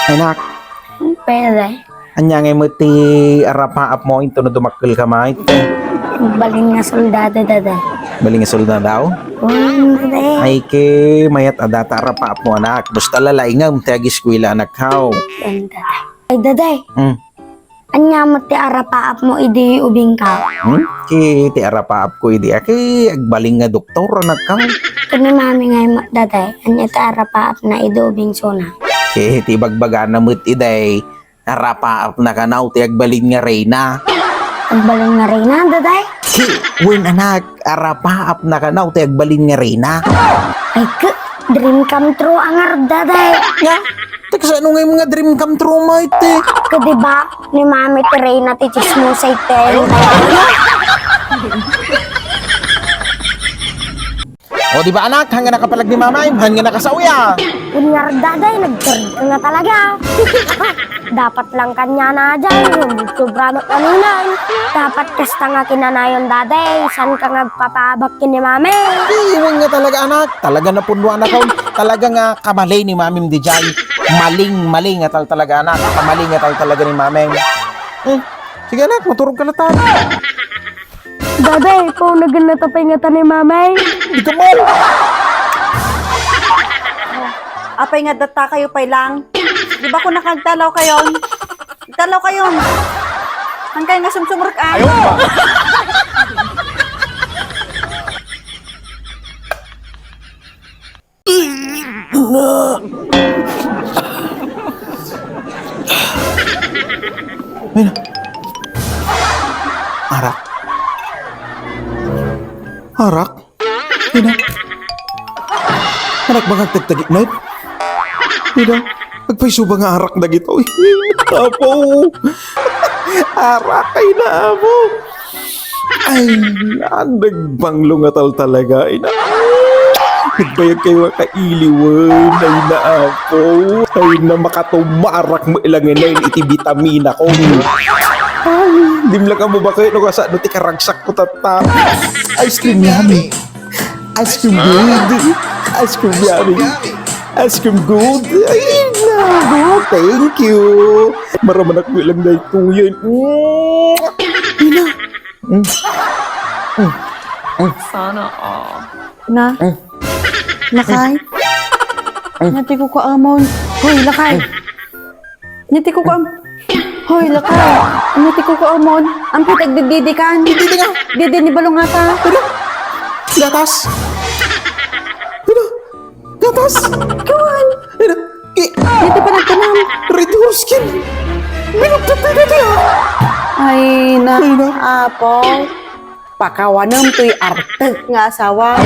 Anak, Pwede. anya ngay mo ti arapaap mo ito na dumakil ka ma ito. Baling nga soldado, daday. Baling nga soldado daw? Daday. Ay ke mayat adata arapaap mo anak. Basta lalaingam ti agiskwila anak how. Daday. Ay, daday. Hmm. Anya mo ti arapaap mo idi ubing ka. Ki ti arapaap ko idi aki agbaling nga doktor anak how. Kani mami ngay mo, daday. Anya ti arapaap na idi ubing suna. Ki ti bagbaga na mo't iday. Arapaap na kanaw ti agbaling nga reyna. Ang baling nga rin na, daday. Ki win anak arapaap na kanaw ti agbaling nga reyna. Ay, dream come true ang arab, daday. Nga, teka ano nga yung mga dream come true mo ite? Ka diba, ni mami ti Reyna ti chismosa ite. O di ba anak, hanggang nakapalag ni mama, hanggang nakasauya. Kunyar, daday, nag-third ka nga talaga. Dapat lang kanya na dyan, sobra manunan. Dapat kasta nga kinanayon, daday. San ka nga papabak ni mami? Iwan nga talaga anak, talaga na punduan ako. Talaga nga kamalay ni mamim di dyan. Maling nga talaga anak, kamaling nga talaga ni mamim. Sige anak, maturog ka na tayo. Daday, ikaw naganatapay nga ta ni mami. Di ka mo. Apay nga data kayo pay lang. Di ba kung nakagtalaw kayon? Talaw kayon. Hanggang nga sumsumurk ay. Ayun na. Arak. Arak? Ayun na. Anak ba kagtagtagit na ito? Ayun na. Nagpaisuba nga arak na gito. Apo. Arak ay na mo. Ay na. Nagbanglo nga talaga. Ay na. Nagbayag kayo kailiwan. Ay na apo. Ay na makatumarak mo ilangin na yun iti vitamina ko. Ay, dimla ka mo ba kayo? No, kasa, no, ti karagsak ko tata. Ice cream yummy. Ice cream good. Ice cream yummy. Ice cream good. Ay, nago. Thank you. Maramanak mo ilang na ito yun. Na? Lakay? Nati ko ko amon. Hoy, lakay. Nati ko ko Hoy, lakay. Nati ko ko amon. Ang pitag dididi kan. Didi nga. Didi ni balong ata. Gatas. Gatas. Kawan. Dito pa nagtanam. Red horse skin. Minugtutay na tayo. Ay na. Ay, na. Apo. Pakawanem tuy arteg nga asawa.